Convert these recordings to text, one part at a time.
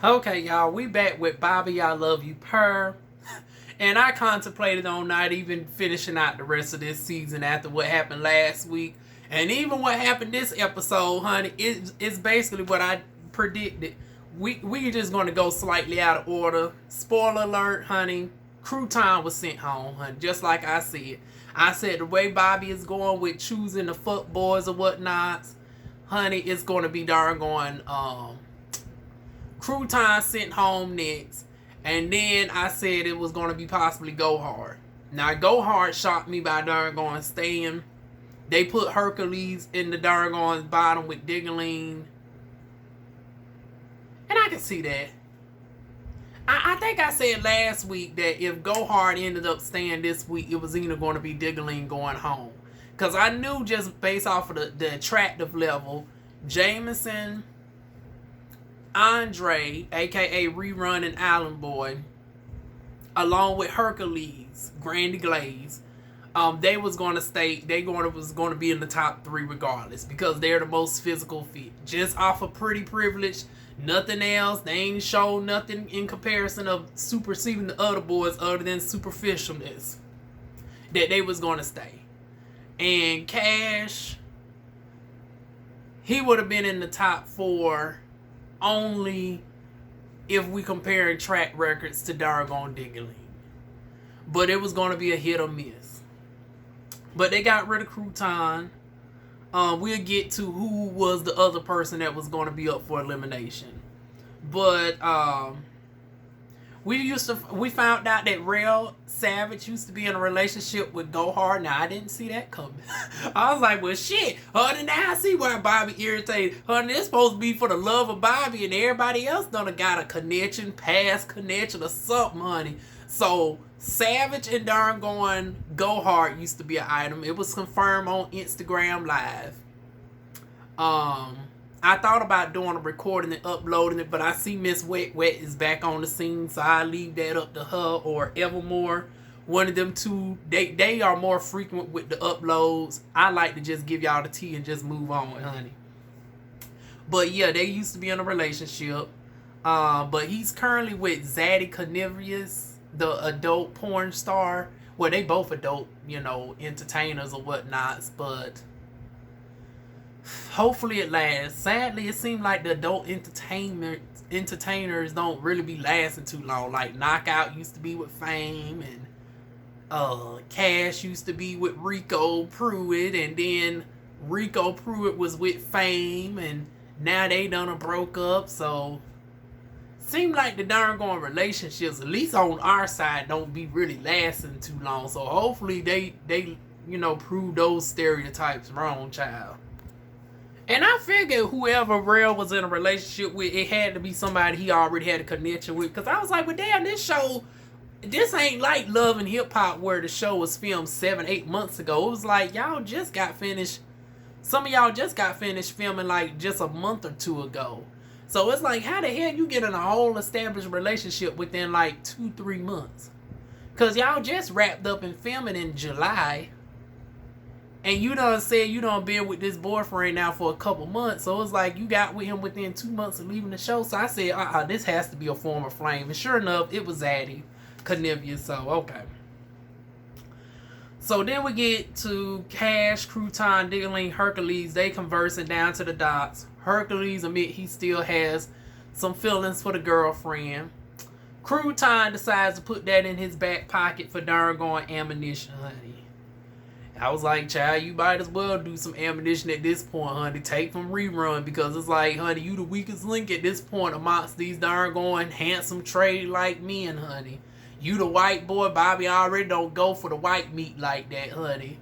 Okay, y'all, we back with Bobby, I Love You, Purr. And I contemplated on not even finishing out the rest of this season after what happened last week. And even what happened this episode, honey, it's basically what I predicted. We just going to go slightly out of order. Spoiler alert, honey. Crouton was sent home, honey, just like I said. I said the way Bobby is going with choosing the fuck boys or whatnot, honey, it's going to be darn going, Crouton sent home next. And then I said it was going to be possibly Go Hard. Now, Go Hard shocked me by darn going staying. They put Hercules in the darn going bottom with Diggling. And I can see that. I think I said last week that if Go Hard ended up staying this week, it was either going to be Diggling going home. Because I knew just based off of the attractive level, Jameson, Andre, aka Rerun and Island Boy, along with Hercules, Grandy Glaze, they was going to stay. Was going to be in the top 3 regardless because they're the most physical fit. Just off of pretty privilege, nothing else. They ain't show nothing in comparison of superseding the other boys other than superficialness. That they was going to stay. And Cash, he would have been in the top 4. Only if we comparing track records to Dargon Diggling. But it was going to be a hit or miss. But they got rid of Crouton. We'll get to who was the other person that was going to be up for elimination. But we found out that Rail Savage used to be in a relationship with Go Hard. Now I didn't see that coming. I was like, well shit, honey, now I see why Bobby irritated. Honey, it's supposed to be for the love of Bobby and everybody else done got a connection, past connection or something, honey. So Savage and darn going Go Hard used to be an item. It was confirmed on Instagram Live. I thought about doing a recording and uploading it, but I see Miss Wet Wet is back on the scene, so I leave that up to her or Evermore. One of them two, they are more frequent with the uploads. I like to just give y'all the tea and just move on, honey. But yeah, they used to be in a relationship. But he's currently with Zaddy Carnivorous, the adult porn star. Well, they both adult, entertainers or whatnots, but hopefully it lasts. Sadly, it seems like the adult entertainers don't really be lasting too long. Like Knockout used to be with Fame, and Cash used to be with Rico Pruitt, and then Rico Pruitt was with Fame, and now they done broke up. So seem like the darn going relationships, at least on our side, don't be really lasting too long. So hopefully they prove those stereotypes wrong, child. And I figured whoever Rail was in a relationship with, it had to be somebody he already had a connection with. Because I was like, well, damn, this ain't like Love and Hip Hop where the show was filmed 7-8 months ago. It was like, y'all just got finished. Some of y'all just got finished filming like just a month or 2 ago. So it's like, how the hell you get in a whole established relationship within like 2-3 months? Because y'all just wrapped up and filming in July. And you done said you done been with this boyfriend now for a couple months. So it's like you got with him within 2 months of leaving the show. So I said, this has to be a form of flame. And sure enough, it was Zaddy Carnivorous. So, okay. So then we get to Cash, Crouton, Diggling, Hercules. They conversing down to the docks. Hercules admit he still has some feelings for the girlfriend. Crouton decides to put that in his back pocket for darn going ammunition, honey. I was like, child, you might as well do some ammunition at this point, honey. Take from Rerun, because it's like, honey, you the weakest link at this point amongst these darn going handsome trade like men, honey. You the white boy, Bobby already don't go for the white meat like that, honey.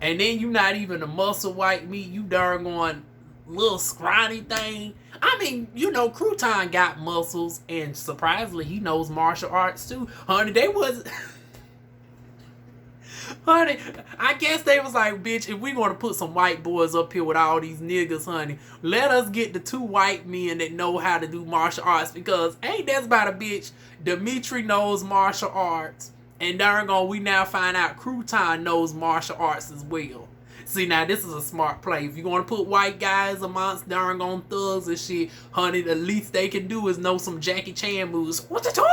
And then you not even a muscle white meat, you darn going little scrawny thing. I mean, Crouton got muscles, and surprisingly, he knows martial arts too. Honey, they was... Honey, I guess they was like, bitch, if we want to put some white boys up here with all these niggas, honey, let us get the 2 white men that know how to do martial arts, because ain't that's about a bitch. Dimitri knows martial arts, and darn gone, we now find out Crouton knows martial arts as well. See, now this is a smart play. If you want to put white guys amongst darn on thugs and shit, honey, the least they can do is know some Jackie Chan moves. What the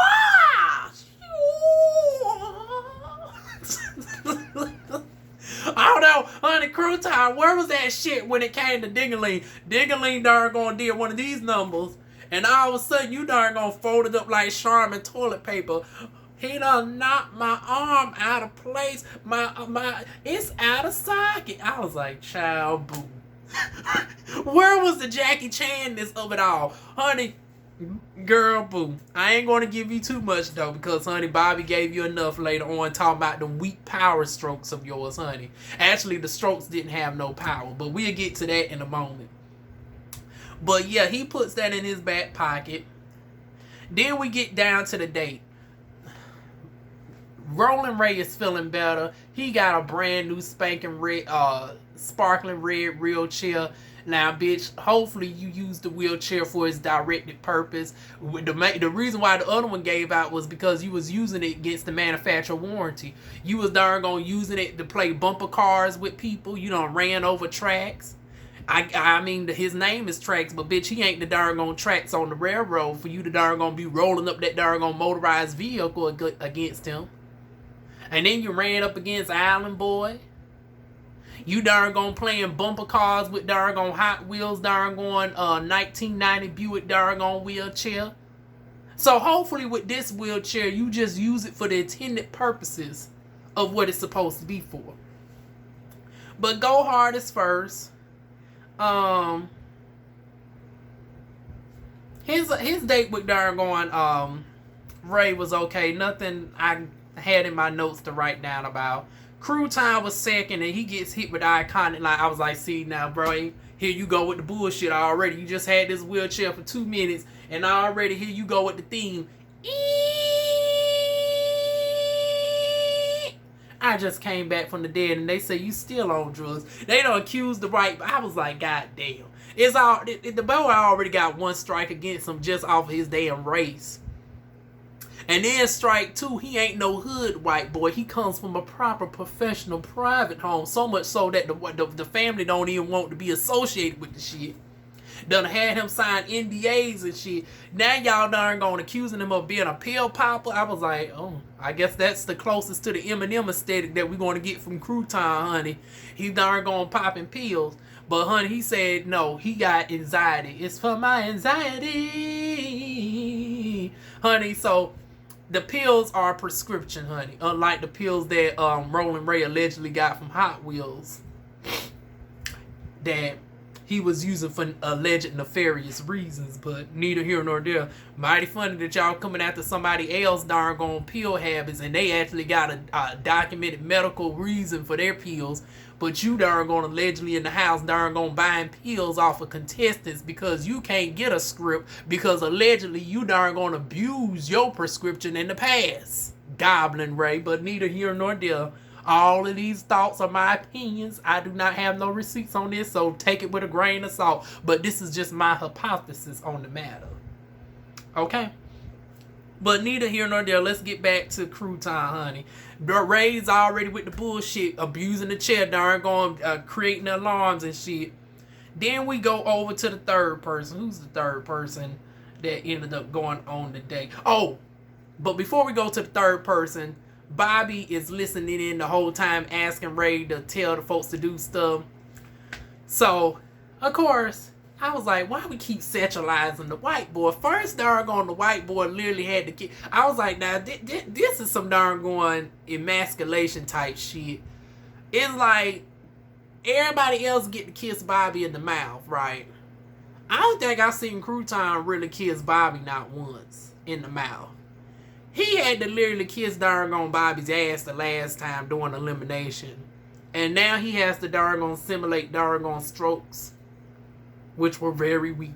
I don't know, honey, Crew Time, where was that shit when it came to Dingaling? Dingaling darn gonna did one of these numbers, and all of a sudden you darn gonna fold it up like Charmin toilet paper. He done knocked my arm out of place. It's out of socket. I was like, child, boo. Where was the Jackie Chan-ness of it all? Honey, girl, boo. I ain't gonna give you too much though, because honey, Bobby gave you enough later on talking about the weak power strokes of yours, honey. Actually, the strokes didn't have no power, but we'll get to that in a moment. But yeah, he puts that in his back pocket. Then we get down to the date. Rolling Ray is feeling better. He got a brand new spanking red, sparkling red wheelchair. Now, bitch, hopefully you use the wheelchair for its directed purpose. The reason why the other one gave out was because you was using it against the manufacturer warranty. You was darn gonna using it to play bumper cars with people. You done ran over tracks. I mean, his name is Tracks, but bitch, he ain't the darn gone tracks on the railroad for you to darn gonna be rolling up that darn gone motorized vehicle against him. And then you ran up against Island Boy. You darn gone playing bumper cars with darn gone Hot Wheels, darn going 1990 Buick darn gone wheelchair. So hopefully with this wheelchair, you just use it for the intended purposes of what it's supposed to be for. But go hard is first. His date with darn going Ray was okay. Nothing I had in my notes to write down about. Crew Time was second, and he gets hit with the iconic line. I was like, see now, bro, here you go with the bullshit already. You just had this wheelchair for 2 minutes, and already here you go with the theme. I just came back from the dead, and they say you still on drugs. They don't accuse the right. I was like, God damn. It's all the boy already got one strike against him just off of his damn race. And then strike two, he ain't no hood white boy. He comes from a proper professional private home. So much so that the family don't even want to be associated with the shit. Done had him sign NDAs and shit. Now y'all darn gonna accusing him of being a pill popper. I was like, oh, I guess that's the closest to the Eminem aesthetic that we're gonna get from Crew Time, honey. He darn gonna popping pills. But honey, he said no, he got anxiety. It's for my anxiety. Honey, so the pills are prescription, honey. Unlike the pills that Rolling Ray allegedly got from Hot Wheels. That he was using for alleged nefarious reasons, but neither here nor there. Mighty funny that y'all coming after somebody else darn gone pill habits, and they actually got a documented medical reason for their pills, but you darn gone allegedly in the house darn gone buying pills off of contestants because you can't get a script because allegedly you darn gonna abuse your prescription in the past. Goblin Ray, but neither here nor there. All of these thoughts are my opinions. I do not have no receipts on this, so take it with a grain of salt. But this is just my hypothesis on the matter. Okay? But neither here nor there. Let's get back to Crew Time, honey. Ray's already with the bullshit, abusing the chair, darn going, creating alarms and shit. Then we go over to the third person. Who's the third person that ended up going on the date? Oh, but before we go to the third person, Bobby is listening in the whole time, asking Ray to tell the folks to do stuff. So, of course, I was like, why we keep sexualizing the white boy? First, darn on the white boy literally had to kid. I was like, now, this is some darn going emasculation type shit. It's like, everybody else get to kiss Bobby in the mouth, right? I don't think I've seen Crew Time really kiss Bobby not once in the mouth. He had to literally kiss darn on Bobby's ass the last time doing elimination. And now he has to darn on simulate darn on strokes, which were very weak.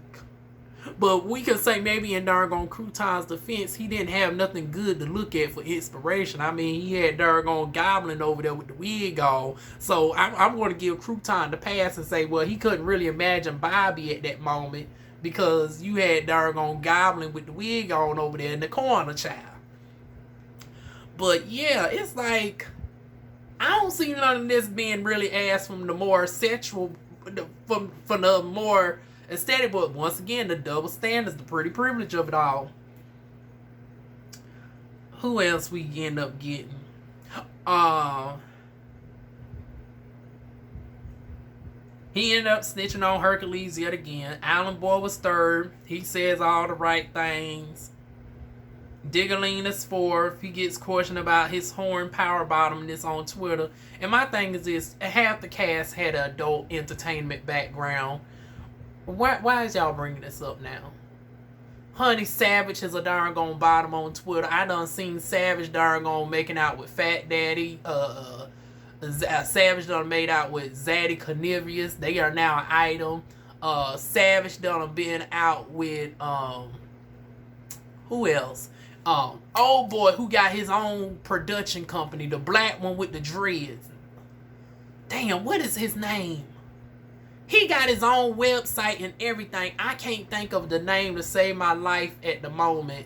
But we can say maybe in darn on Crew Time's defense, he didn't have nothing good to look at for inspiration. I mean, he had darn on Goblin over there with the wig on. So I'm going to give Crew Time the pass and say, well, he couldn't really imagine Bobby at that moment because you had darn on Goblin with the wig on over there in the corner, child. But yeah, it's like, I don't see none of this being really asked from the more sexual, from the more aesthetic, but once again, the double standards, the pretty privilege of it all. Who else we end up getting? He ended up snitching on Hercules yet again. Alan Boy was third. He says all the right things. Diggerling is fourth. He gets questioned about his horn power bottomness on Twitter. And my thing is this: half the cast had an adult entertainment background. Why is y'all bringing this up now? Honey Savage is a darn gone bottom on Twitter. I done seen Savage darn gone making out with Fat Daddy. Savage done made out with Zaddy Carnivorous. They are now an item. Savage done been out with who else? Old boy who got his own production company, the black one with the dreads. Damn, what is his name? He got his own website and everything. I can't think of the name to save my life at the moment.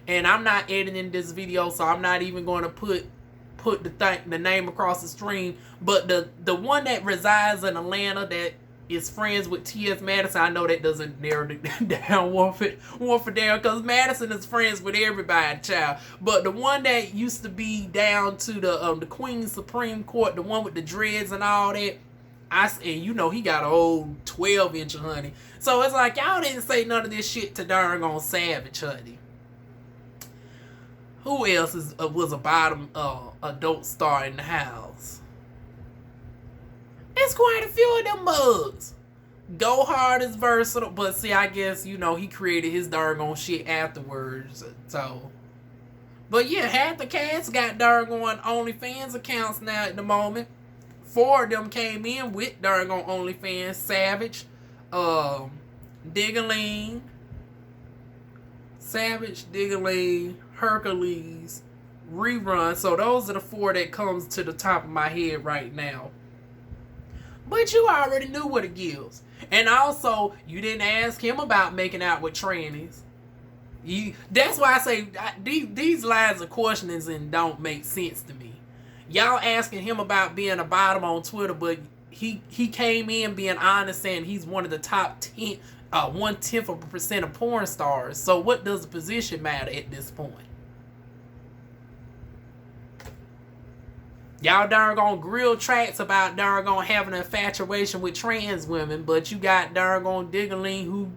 And I'm not editing this video, so I'm not even going to put the name across the screen. But the one that resides in Atlanta that is friends with T.S. Madison, I know that doesn't narrow it down one for down, because Madison is friends with everybody, child. But the one that used to be down to the Queen's Supreme Court, the one with the dreads and all that, and you know he got an old 12-inch, honey. So it's like, y'all didn't say none of this shit to darn on Savage, honey. Who else was a bottom adult star in the house? There's quite a few of them mugs. Go Hard is versatile, but see, I guess, you know, he created his darn shit afterwards. So, but yeah, half the cast got darn OnlyFans accounts now at the moment. 4 of them came in with darn OnlyFans. Savage, Diggerling, Hercules, Rerun. So those are the 4 that comes to the top of my head right now. But you already knew what it gives. And also, you didn't ask him about making out with trannies. That's why I say these lines of questionings and don't make sense to me. Y'all asking him about being a bottom on Twitter, but he came in being honest, saying he's one of the top 10, 0.1% of porn stars. So what does the position matter at this point? Y'all darn gone grill tracks about darn gone having an infatuation with trans women, but you got darn gone Diggerling who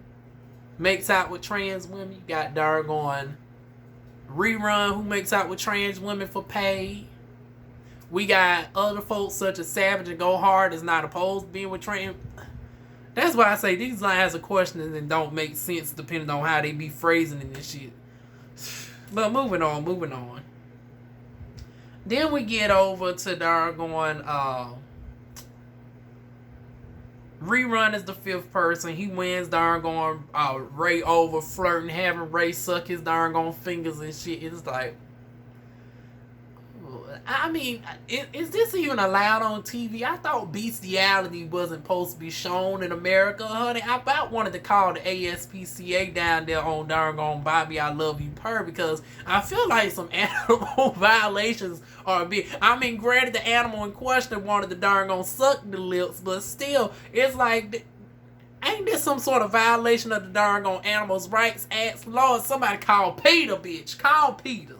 makes out with trans women. You got darn gone Rerun who makes out with trans women for pay. We got other folks such as Savage and Go Hard is not opposed to being with trans. That's why I say these lines of questioning and don't make sense depending on how they be phrasing in this shit. But moving on. Then we get over to darn Rerun is the 5th person. He wins darn Ray over, flirting, having Ray suck his darn fingers and shit. It's like, I mean, is this even allowed on TV? I thought bestiality wasn't supposed to be shown in America, honey. I about wanted to call the ASPCA down there on darn Bobby I Love You Purr, because I feel like some animal violations are big. I mean, granted, the animal in question wanted to darn suck the lips, but still, it's like, ain't this some sort of violation of the darn Animals Rights Act? Lord, somebody call Peter, bitch. Call Peter.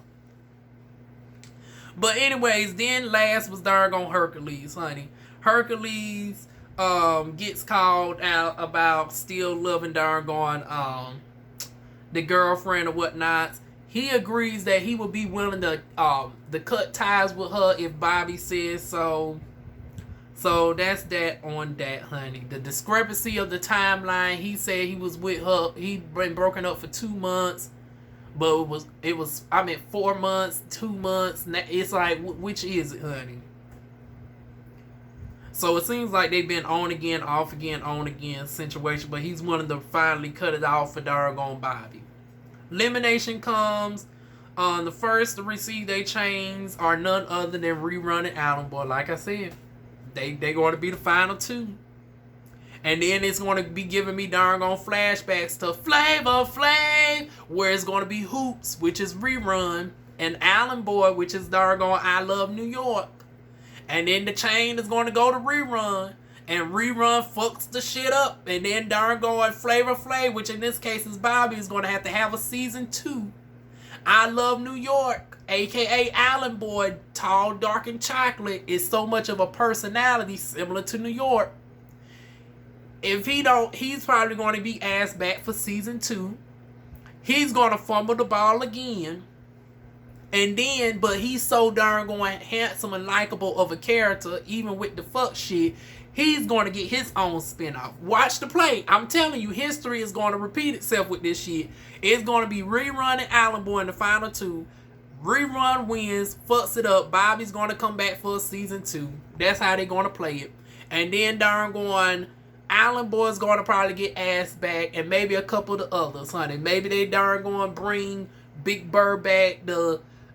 But anyways, then last was darn Hercules, honey. Hercules gets called out about still loving darn the girlfriend or whatnot. He agrees that he would be willing to cut ties with her if Bobby says so. So that's that on that, honey. The discrepancy of the timeline, he said he was with her. He'd been broken up for 2 months. But it was 4 months, 2 months. It's like, which is it, honey? So it seems like they've been on again, off again, on again situation. But he's wanting to finally cut it off for darn Bobby. Elimination comes. The first to receive their chains are none other than Rerun and Alan Boy. Like I said, they going to be the final 2. And then it's going to be giving me darn flashbacks to Flavor Flav, where it's going to be Hoops, which is Rerun, and Alan Boy, which is darn I Love New York. And then the chain is going to go to Rerun. And Rerun fucks the shit up. And then darn going Flavor Flav, which in this case is Bobby, is going to have a season 2. I Love New York, a.k.a. Island Boy, tall, dark, and chocolate, is so much of a personality similar to New York. If he don't, he's probably going to be asked back for season 2. He's going to fumble the ball again. And then, but he's so darn going handsome and likable of a character, even with the fuck shit, he's going to get his own spinoff. Watch the play. I'm telling you, history is going to repeat itself with this shit. It's going to be Rerun and Island Boy in the final 2. Rerun wins, fucks it up. Bobby's going to come back for a season 2. That's how they're going to play it. And then darn going, Island Boy's going to probably get asked back, and maybe a couple of the others, honey. Maybe they darn going to bring Big Burr back,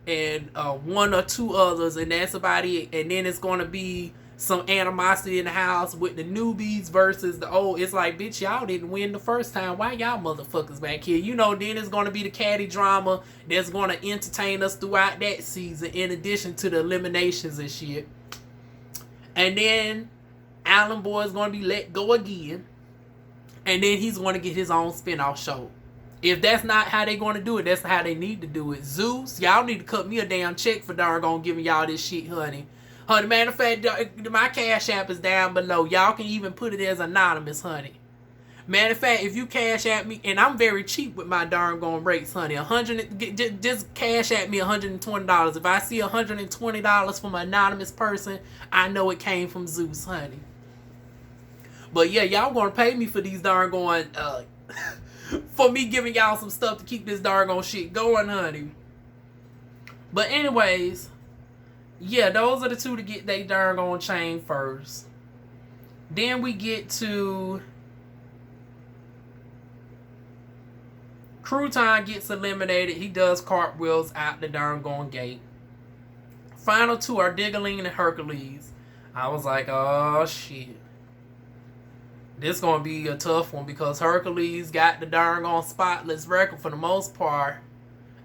and 1 or 2 others, and that's about it. And then it's going to be some animosity in the house with the newbies versus the old. It's like, bitch, y'all didn't win the first time. Why y'all motherfuckers back here? You know, then it's going to be the caddy drama that's going to entertain us throughout that season, in addition to the eliminations and shit. And then Island Boy is going to be let go again. And then he's going to get his own spinoff show. If that's not how they going to do it, that's how they need to do it. Zeus, y'all need to cut me a damn check for darn giving y'all this shit, honey. Honey, matter of fact, my Cash App is down below. Y'all can even put it as anonymous, honey. Matter of fact, if you Cash App me, and I'm very cheap with my darn rates, honey. Just Cash App me $120. If I see $120 from an anonymous person, I know it came from Zeus, honey. But yeah, y'all gonna pay me for these darn for me giving y'all some stuff to keep this darn shit going, honey. But anyways, yeah, those are the 2 to get they darn chain first. Then we get to Crouton gets eliminated. He does cartwheels out the darn gate. Final 2 are Diggling and Hercules. I was like, oh shit. This gonna be a tough one because Hercules got the darn spotless record for the most part,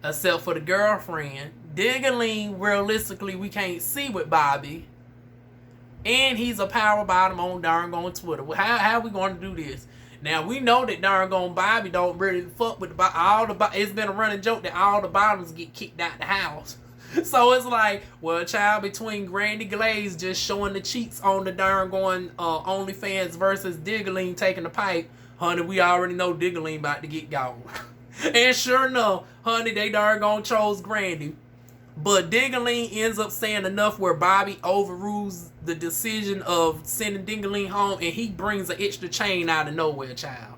except for the girlfriend. Diggling, realistically, we can't see with Bobby, and he's a power bottom on darn Twitter. How we gonna do this? Now we know that darn Bobby don't really fuck with it's been a running joke that all the bottoms get kicked out the house. So it's like, well, child, between Grandy Glaze just showing the cheeks on the darn OnlyFans versus Diggling taking the pipe, honey, we already know Diggling about to get gone. And sure enough, honey, they darn chose Grandy. But Diggling ends up saying enough where Bobby overrules the decision of sending Diggling home, and he brings an extra chain out of nowhere, child.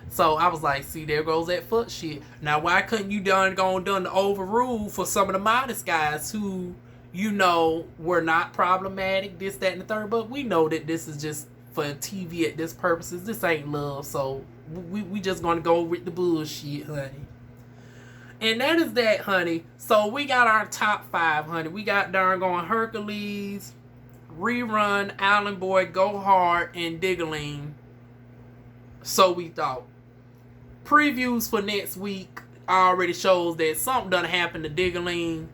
So I was like, see, there goes that foot shit. Now, why couldn't you done the overrule for some of the modest guys who, you know, were not problematic, this, that, and the third? But we know that this is just for TV at this purposes. This ain't love, so we just gonna go with the bullshit, honey. And that is that, honey. So we got our top 5, honey. We got darn Hercules, Rerun, Island Boy, Go Hard, and Diggling. So we thought. Previews for next week already shows that something done happened to Diggling.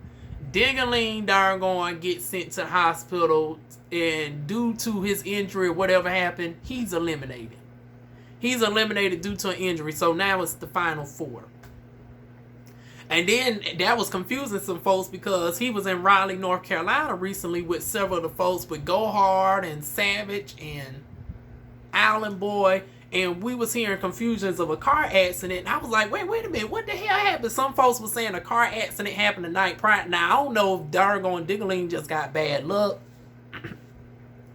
Diggling darn get sent to the hospital, and due to his injury or whatever happened, he's eliminated. He's eliminated due to an injury. So now it's the final 4. And then that was confusing some folks because he was in Raleigh, North Carolina recently with several of the folks with Go Hard and Savage and Island Boy. And we was hearing confusions of a car accident. And I was like, wait a minute. What the hell happened? Some folks were saying a car accident happened the night prior. Now, I don't know if darn Diggling just got bad luck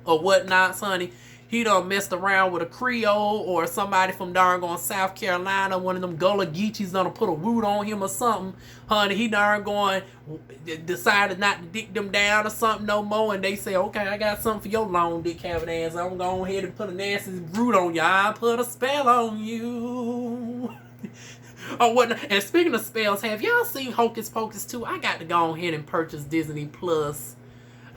or whatnot, honey. He done messed around with a Creole or somebody from darn South Carolina. One of them Gullah Geechees done put a root on him or something. Honey, he darn decided not to dick them down or something no more. And they say, okay, I got something for your long dick having ass. I'm going to go ahead and put a nasty root on you. I put a spell on you. Or whatnot. And speaking of spells, have y'all seen Hocus Pocus 2? I got to go ahead and purchase Disney Plus.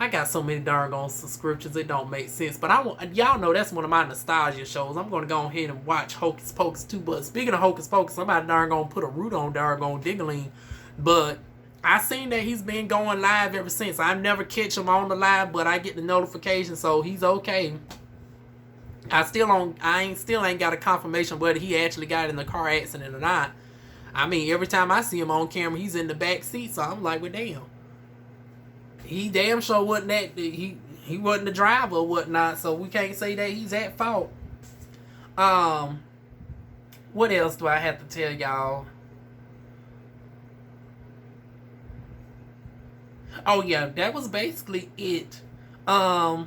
I got so many darn subscriptions, it don't make sense. But y'all know that's one of my nostalgia shows. I'm going to go ahead and watch Hocus Pocus 2. But speaking of Hocus Pocus, somebody darn put a root on darn Diggling. But I seen that he's been going live ever since. I never catch him on the live, but I get the notification, so he's okay. I still ain't got a confirmation whether he actually got in the car accident or not. I mean, every time I see him on camera, he's in the back seat, so I'm like, well, damn. He damn sure wasn't that. He wasn't the driver or whatnot, so we can't say that he's at fault. What else do I have to tell y'all? Oh yeah, that was basically it. Product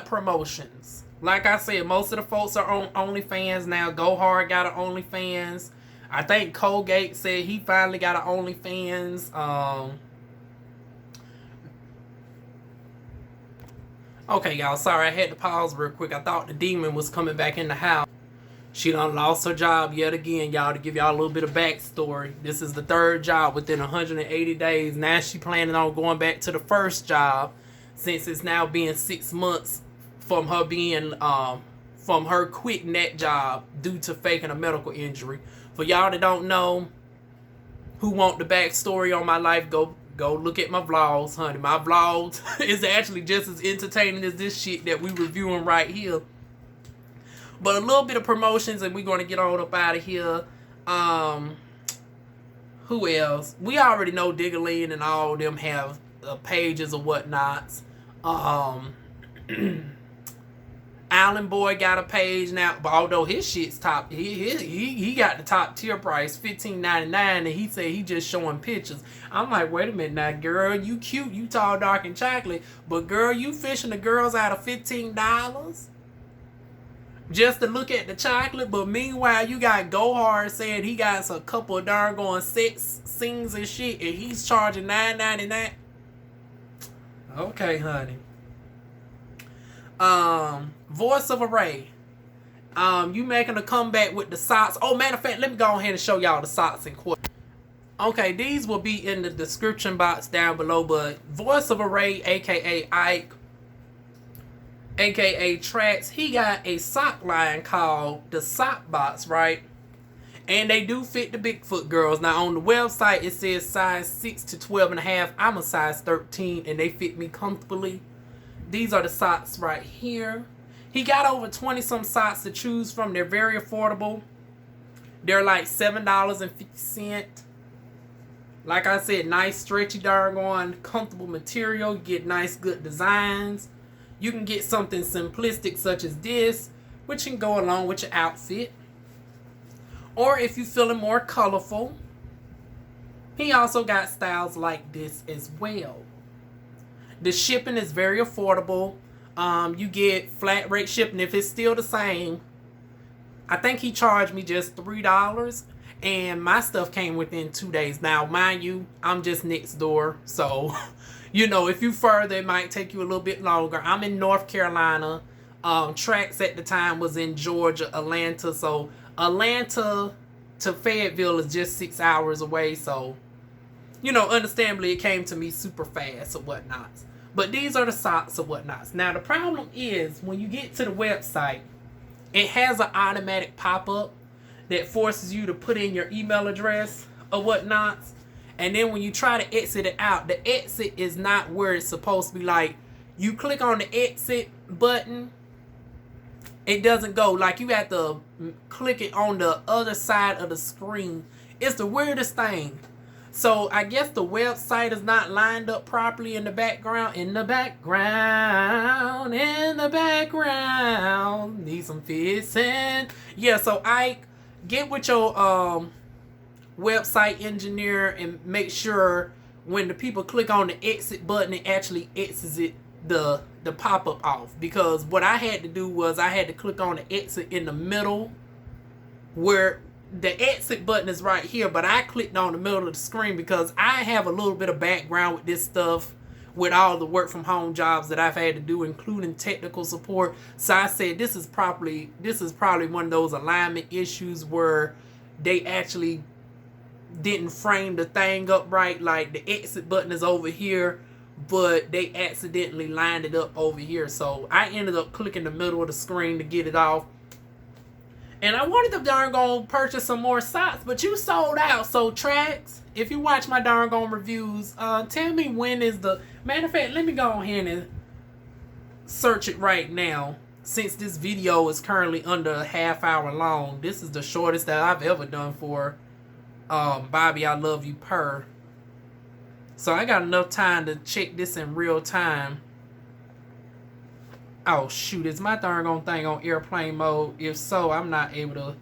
promotions. Like I said, most of the folks are on OnlyFans now. Go Hard got an OnlyFans. I think Colgate said he finally got an OnlyFans. Okay, y'all. Sorry, I had to pause real quick. I thought the demon was coming back in the house. She done lost her job yet again, y'all. To give y'all a little bit of backstory, this is the third job within 180 days. Now she planning on going back to the first job, since it's now being 6 months from her being from her quitting that job due to faking a medical injury. For y'all that don't know, who want the backstory on my life, go look at my vlogs, honey. My vlogs is actually just as entertaining as this shit that we reviewing right here. But a little bit of promotions, and we're going to get on up out of here. Who else? We already know Diggerlin and all of them have pages or whatnots. Island Boy got a page now, but although his shit's top, he got the top tier price, $15.99, and he said he just showing pictures. I'm like, wait a minute now, girl, you cute, you tall, dark, and chocolate, but girl, you fishing the girls out of $15 just to look at the chocolate. But meanwhile, you got Go Hard saying he got a couple of darn going sex scenes and shit, and he's charging $9.99. Okay, honey. Voice of Array. You making a comeback with the socks. Oh, matter of fact, let me go ahead and show y'all the socks in question. Okay, these will be in the description box down below, but Voice of Array, aka Ike, aka Trax, he got a sock line called the Sock Box, right? And they do fit the Bigfoot girls. Now on the website it says size 6 to 12.5. I'm a size 13 and they fit me comfortably. These are the socks right here. He got over 20 some socks to choose from. They're very affordable. They're like $7.50. Like I said, nice stretchy doggone comfortable material. You get nice good designs. You can get something simplistic such as this, which can go along with your outfit. Or if you're feeling more colorful, he also got styles like this as well. The shipping is very affordable. You get flat rate shipping. If it's still the same, I think he charged me just $3, and my stuff came within 2 days. Now, mind you, I'm just next door, so you know, if you further, it might take you a little bit longer. I'm in North Carolina. Trax at the time was in Georgia, Atlanta. So Atlanta to Fayetteville is just 6 hours away. So, you know, understandably, it came to me super fast or whatnot. But these are the socks or whatnots. Now, the problem is when you get to the website, it has an automatic pop-up that forces you to put in your email address or whatnot. And then when you try to exit it out, the exit is not where it's supposed to be. Like, you click on the exit button, it doesn't go. Like, you have to click it on the other side of the screen. It's the weirdest thing. So, I guess the website is not lined up properly in the background. In the background. Need some fixing. Yeah, so Ike, get with your website engineer and make sure when the people click on the exit button, it actually exits it the pop-up off. Because what I had to do was I had to click on the exit in the middle where the exit button is right here, but I clicked on the middle of the screen because I have a little bit of background with this stuff with all the work from home jobs that I've had to do, including technical support. So I said this is probably one of those alignment issues where they actually didn't frame the thing up right. Like the exit button is over here, but they accidentally lined it up over here. So I ended up clicking the middle of the screen to get it off. And I wanted to darn gone purchase some more socks, but you sold out. So Tracks, if you watch my darn gone reviews, tell me when is the matter of fact. Let me go ahead and search it right now. Since this video is currently under a half hour long, this is the shortest that I've ever done for Bobby, I Love You Purr. So I got enough time to check this in real time. Oh shoot, is my darn gone thing on airplane mode? If so, I'm not able to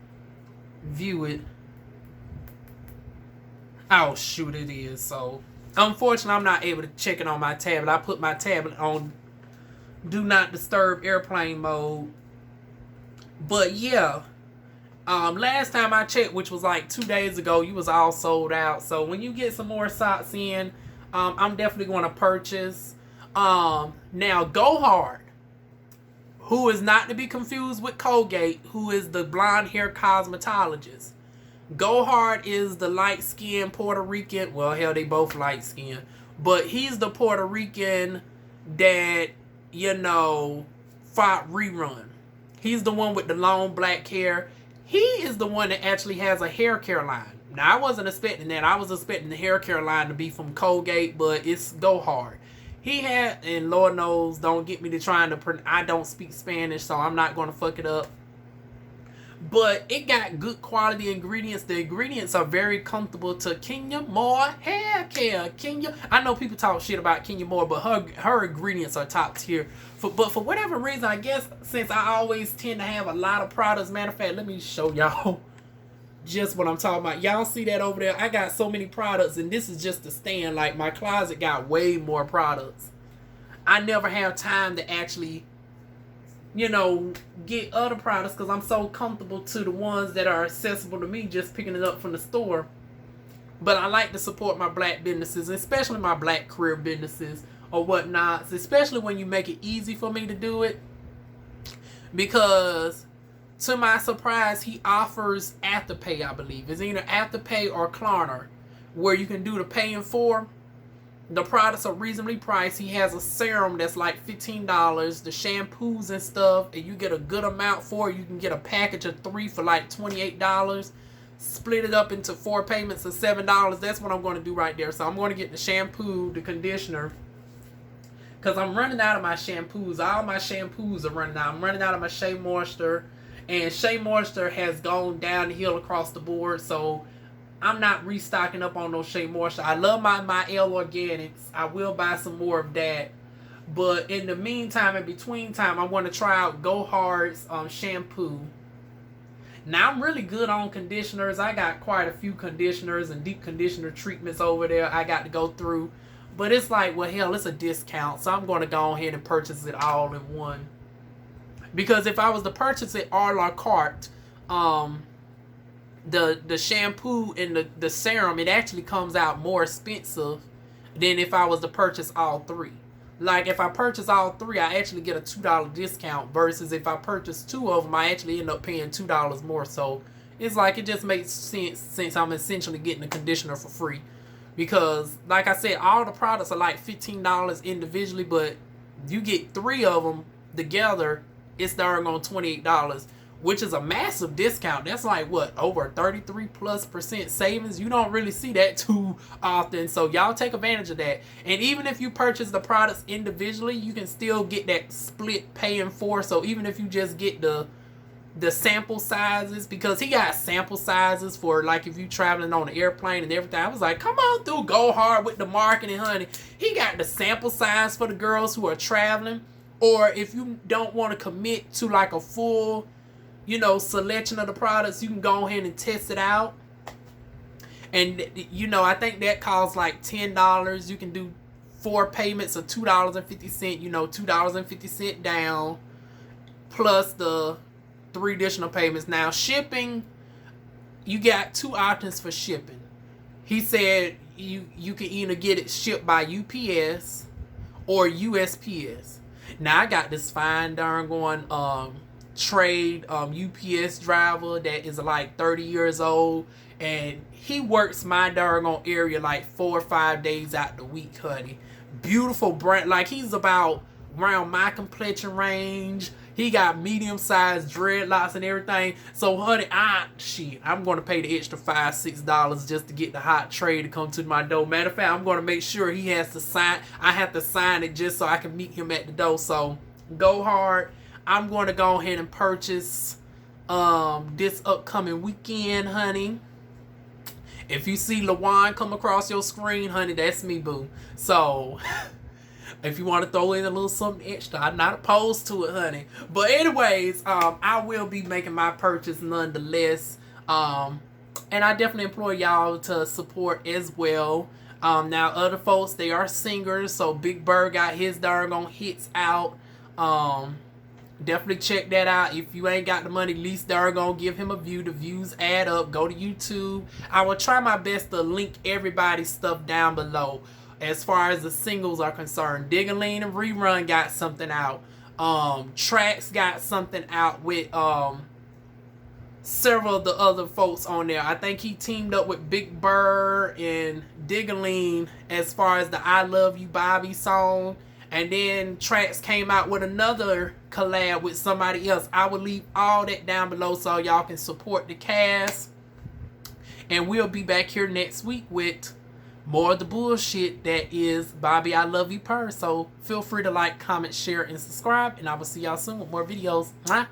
view it. Oh shoot, it is. So unfortunately, I'm not able to check it on my tablet. I put my tablet on do not disturb airplane mode. But yeah, last time I checked, which was like 2 days ago, you was all sold out. So when you get some more socks in, I'm definitely going to purchase. Now Go Hard, who is not to be confused with Colgate, who is the blonde hair cosmetologist. Go Hard is the light skinned Puerto Rican. Well, hell, they both light skinned, but he's the Puerto Rican that, you know, fought Rerun. He's the one with the long black hair. He is the one that actually has a hair care line. Now, I wasn't expecting that. I was expecting the hair care line to be from Colgate, but it's Go Hard. He had, and Lord knows, don't get me to trying to, I don't speak Spanish, so I'm not going to fuck it up. But it got good quality ingredients. The ingredients are very comfortable to Kenya Moore hair care. Kenya, I know people talk shit about Kenya Moore, but her ingredients are top tier. But for whatever reason, I guess since I always tend to have a lot of products, matter of fact, let me show y'all just what I'm talking about. Y'all see that over there? I got so many products, and this is just a stand. Like, my closet got way more products. I never have time to actually, you know, get other products because I'm so comfortable to the ones that are accessible to me, just picking it up from the store. But I like to support my black businesses, especially my black career businesses or whatnot, especially when you make it easy for me to do it. Because to my surprise, he offers Afterpay, I believe. It's either Afterpay or Klarna, where you can do the pay in full. The products are reasonably priced. He has a serum that's like $15. The shampoos and stuff, and you get a good amount for it. You can get a package of 3 for like $28. Split it up into 4 payments of $7. That's what I'm going to do right there. So I'm going to get the shampoo, the conditioner, because I'm running out of my shampoos. All my shampoos are running out. I'm running out of my Shea Moisture, and Shea Moisture has gone down the hill across the board. So I'm not restocking up on those Shea Moisture. I love my L Organics. I will buy some more of that. But in the meantime, in between time, I want to try out Go Hard's shampoo. Now, I'm really good on conditioners. I got quite a few conditioners and deep conditioner treatments over there I got to go through. But it's like, well, hell, it's a discount. So I'm going to go ahead and purchase it all in one. Because if I was to purchase it a la carte, the shampoo and the serum, it actually comes out more expensive than if I was to purchase all 3. Like, if I purchase all 3, I actually get a $2 discount, versus if I purchase 2 of them, I actually end up paying $2 more. So it's like, it just makes sense since I'm essentially getting the conditioner for free. Because, like I said, all the products are like $15 individually, but you get 3 of them together, it's darn on $28. Which is a massive discount. That's like, what, over 33+% savings? You don't really see that too often. So y'all take advantage of that. And even if you purchase the products individually, you can still get that split paying for. So even if you just get the sample sizes, because he got sample sizes for, like, if you traveling on an airplane and everything. I was like, come on through, Go Hard with the marketing, honey. He got the sample size for the girls who are traveling. Or if you don't want to commit to like a full, you know, selection of the products, you can go ahead and test it out. And, you know, I think that costs like $10. You can do 4 payments of $2.50, you know, $2.50 down, plus the 3 additional payments. Now, shipping, you got 2 options for shipping. He said you can either get it shipped by UPS or USPS. Now, I got this fine darn going trade UPS driver that is like 30 years old, and he works my doggone area like 4 or 5 days out the week, honey. Beautiful brand. Like, he's about around my complexion range. He got medium-sized dreadlocks and everything. So, honey, I'm going to pay the extra $5-6 just to get the hot tray to come to my door. Matter of fact, I'm going to make sure he has to sign. I have to sign it just so I can meet him at the door. So, go hard. I'm going to go ahead and purchase this upcoming weekend, honey. If you see DivaWuan come across your screen, honey, that's me, boo. So, if you want to throw in a little something extra, I'm not opposed to it, honey. But anyways, I will be making my purchase nonetheless. And I definitely implore y'all to support as well. Now, other folks, they are singers. So, Big Burr got his darn hits out. Definitely check that out. If you ain't got the money, at least darn give him a view. The views add up. Go to YouTube. I will try my best to link everybody's stuff down below. As far as the singles are concerned, DivaWuan and Rerun got something out. Tracks got something out with several of the other folks on there. I think he teamed up with Big Burr and DivaWuan as far as the I Love You Bobby song. And then Tracks came out with another collab with somebody else. I will leave all that down below so y'all can support the cast. And we'll be back here next week with more of the bullshit that is Bobby I Love You Purr. So feel free to like, comment, share, and subscribe. And I will see y'all soon with more videos. Mwah.